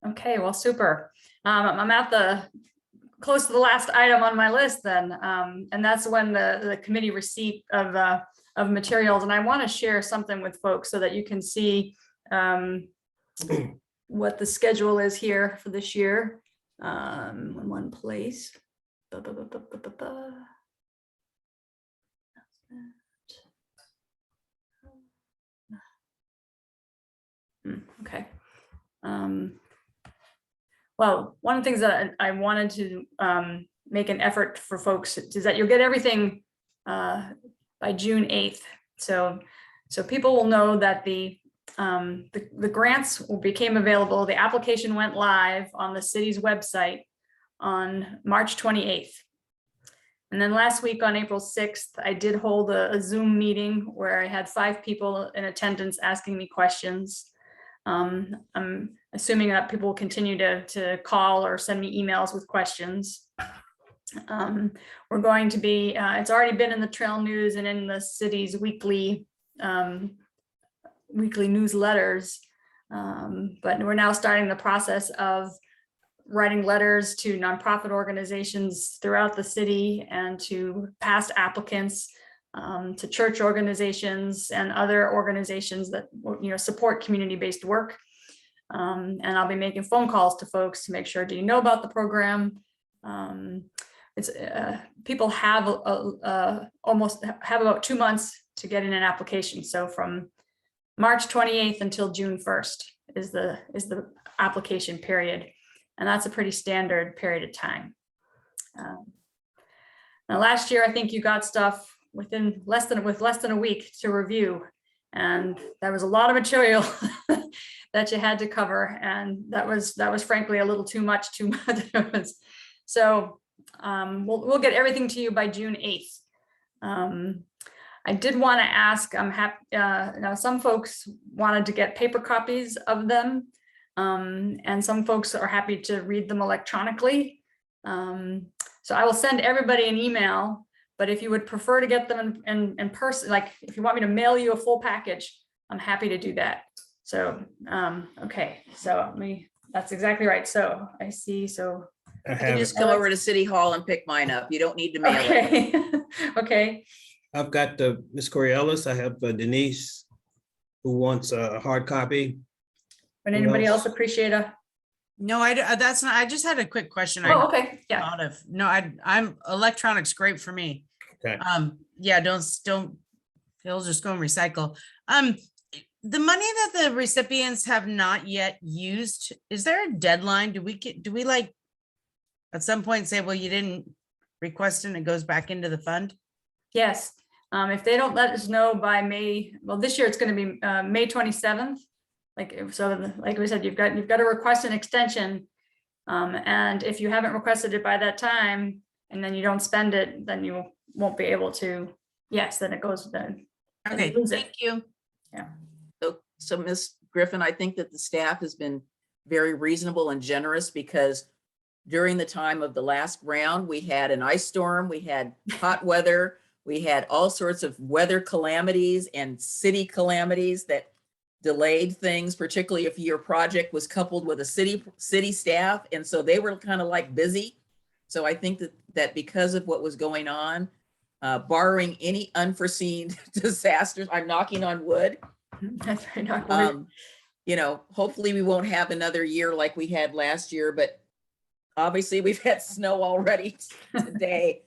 Okay, well, super. I'm at close to the last item on my list then, and that's when the committee receipt of materials. And I want to share something with folks so that you can see what the schedule is here for this year in one place. Okay. Well, one of the things that I wanted to make an effort for folks is that you'll get everything by June 8th. So people will know that the grants became available. The application went live on the city's website on March 28th. And then last week on April 6th, I did hold a Zoom meeting where I had 5 people in attendance asking me questions. I'm assuming that people will continue to call or send me emails with questions. We're going to be, it's already been in the Trail News and in the city's weekly newsletters, but we're now starting the process of writing letters to nonprofit organizations throughout the city and to past applicants, to church organizations and other organizations that support community-based work. And I'll be making phone calls to folks to make sure, do you know about the program? People have almost about 2 months to get in an application. So from March 28th until June 1st is the application period. And that's a pretty standard period of time. Now last year, I think you got stuff with less than a week to review. And there was a lot of material that you had to cover. And that was frankly a little too much. So we'll get everything to you by June 8th. I did want to ask, I'm happy, now some folks wanted to get paper copies of them. And some folks are happy to read them electronically. So I will send everybody an email, but if you would prefer to get them in person, like if you want me to mail you a full package, I'm happy to do that. So, okay, so that's exactly right. So I see, so. I You have can it. just come over to City Hall and pick mine up. You don't need to mail it. Okay, okay. I've got Ms. Corey Ellis. I have Denise, who wants a hard copy. Would anybody else appreciate a? No, that's not, I just had a quick question. Oh, okay, yeah. Thought of, no, I'm electronics great for me. Okay. Yeah, don't, he'll just go and recycle. the money that the recipients have not yet used, is there a deadline? Do we like at some point say, well, you didn't request it and it goes back into the fund? Yes, if they don't let us know by May, well, this year it's gonna be May 27th. Like we said, you've got to request an extension. And if you haven't requested it by that time, and then you don't spend it, then you won't be able to, yes, then it goes, then. Okay, lose it. thank you. So Ms. Griffin, I think that the staff has been very reasonable and generous because during the time of the last round, we had an ice storm, we had hot weather, we had all sorts of weather calamities and city calamities that delayed things, particularly if your project was coupled with a city staff. And so they were kind of like busy. So I think that because of what was going on, barring any unforeseen disasters, I'm knocking on wood. That's very not worried. You know, hopefully we won't have another year like we had last year, but obviously we've had snow already today.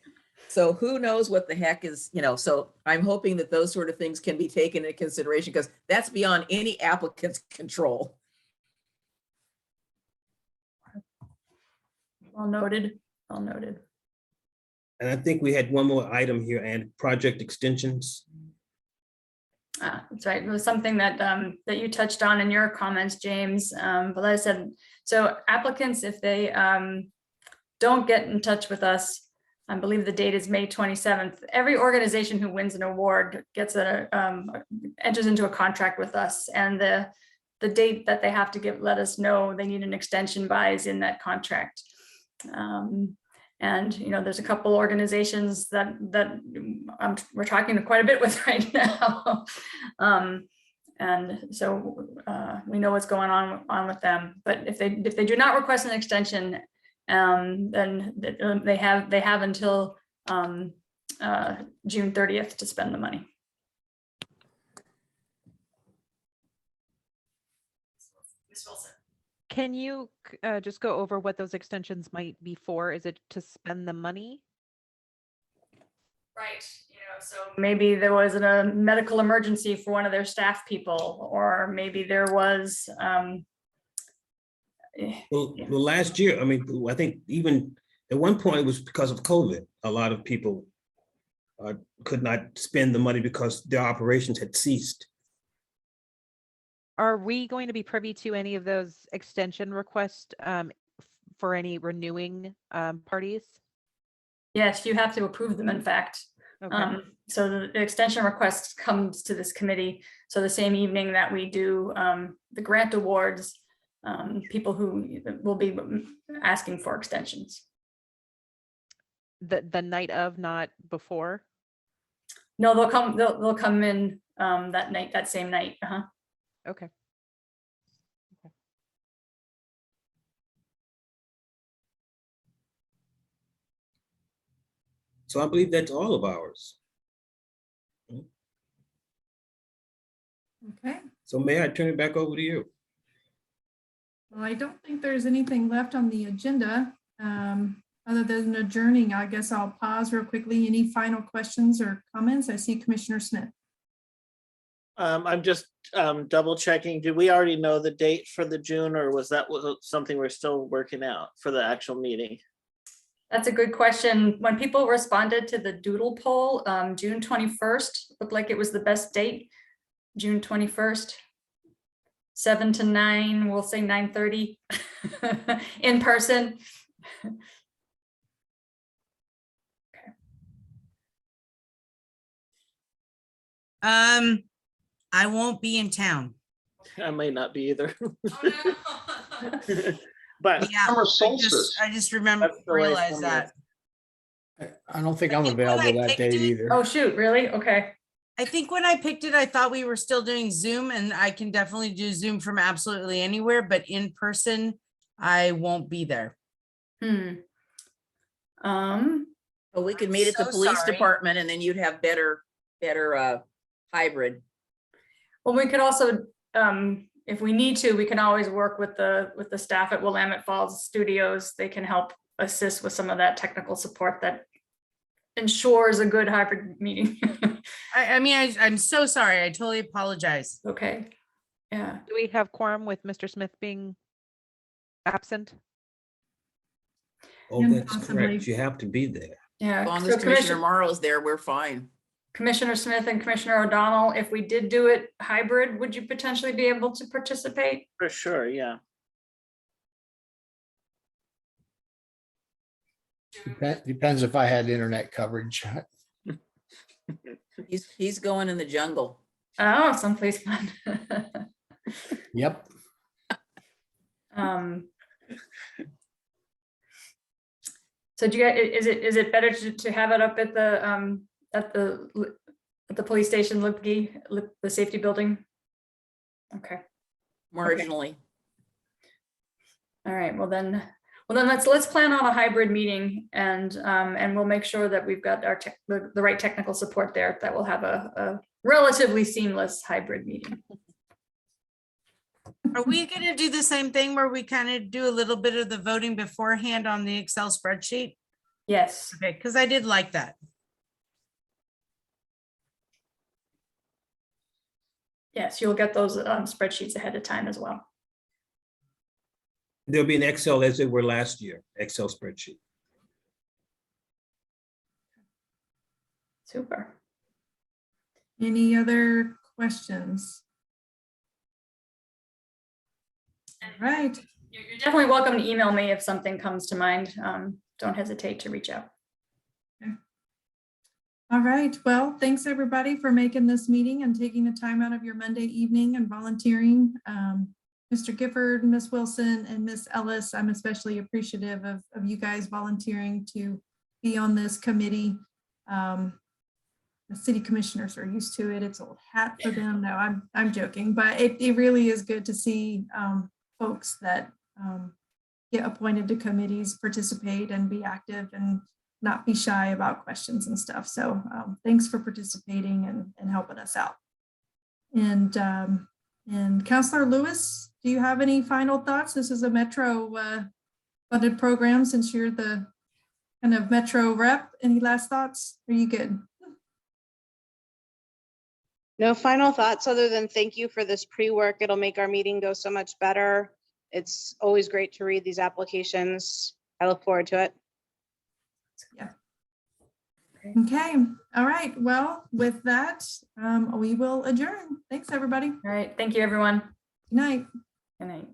So who knows what the heck is, you know, so I'm hoping that those sort of things can be taken into consideration because that's beyond any applicant's control. Well noted, well noted. And I think we had one more item here, and project extensions. That's right. It was something that that you touched on in your comments, James. But like I said, so applicants, if they don't get in touch with us, I believe the date is May 27th. Every organization who wins an award gets enters into a contract with us, and the date that they have to let us know they need an extension by is in that contract. And you know, there's a couple organizations that we're talking to quite a bit with right now, and so we know what's going on with them. But if they do not request an extension, then they have until June 30th to spend the money. Ms. Wilson. Can you just go over what those extensions might be for? Is it to spend the money? Right, you know, so maybe there was a medical emergency for one of their staff people, or maybe there was. Well, last year, I mean, I think even at one point it was because of COVID. A lot of people could not spend the money because their operations had ceased. Are we going to be privy to any of those extension requests for any renewing parties? Yes, you have to approve them, in fact. Okay. So the extension request comes to this committee. So the same evening that we do the grant awards, people who will be asking for extensions. The night of, not before? No, they'll come in that night, that same night. Okay. So I believe that's all of ours. Okay. So may I turn it back over to you? Well, I don't think there's anything left on the agenda. Other than adjourning, I guess I'll pause real quickly. Any final questions or comments? I see Commissioner Smith. I'm just double checking. Did we already know the date for the June, or was something we're still working out for the actual meeting? That's a good question. When people responded to the doodle poll, June 21st looked like it was the best date. June 21st, 7 to 9, we'll say 9:30 in person. I won't be in town. I may not be either. Oh, no. But Yeah, Summer solstice. I just remember, That's the way realized summer that. I don't think I I'm think when I available that picked date it- either. Oh, shoot, really? Okay. I think when I picked it, I thought we were still doing Zoom, and I can definitely do Zoom from absolutely anywhere, but in person, I won't be there. But we could I'm meet at the so police sorry. department and then you'd have better hybrid. Well, we could also, if we need to, we can always work with the staff at Willamette Falls Studios. They can help assist with some of that technical support that ensures a good hybrid meeting. I mean, I'm so sorry. I totally apologize. Okay. Yeah, Do we have quorum with Mr. Smith being absent? Oh, And that's possibly- correct. You have to be there. yeah. As long So as Commissioner Morrow's there, we're fine. Commissioner Smith and Commissioner O'Donnell, if we did do it hybrid, would you potentially be able to participate? For sure, yeah. Depends if I had internet coverage. He's going in the jungle. Oh, someplace fun. Yep. So do you guys, is it better to have it up at the police station, the safety building? Okay, Marginally. all right, well then let's plan on a hybrid meeting and we'll make sure that we've got our the right technical support there, that we'll have a relatively seamless hybrid meeting. Are we gonna do the same thing where we kind of do a little bit of the voting beforehand on the Excel spreadsheet? Yes, Okay, because I did like that. yes, you'll get those spreadsheets ahead of time as well. There'll be an Excel as they were last year, Excel spreadsheet. Super. Any other questions? All right. You're definitely welcome to email me if something comes to mind. Don't hesitate to reach out. All right. Well, thanks everybody for making this meeting and taking the time out of your Monday evening and volunteering. Mr. Gifford, Ms. Wilson, and Ms. Ellis, I'm especially appreciative of you guys volunteering to be on this committee. The city commissioners are used to it. It's old hat for them. No, I'm joking, but it really is good to see folks that get appointed to committees participate and be active and not be shy about questions and stuff. So thanks for participating and helping us out. And Councilor Lewis, do you have any final thoughts? This is a Metro funded program since you're the kind of Metro rep. Any last thoughts? Are you good? No final thoughts other than thank you for this pre-work. It'll make our meeting go so much better. It's always great to read these applications. I look forward to it. Yeah. Okay. All right. Well, with that, we will adjourn. Thanks, everybody. All right, thank you, everyone. Good night. Good night.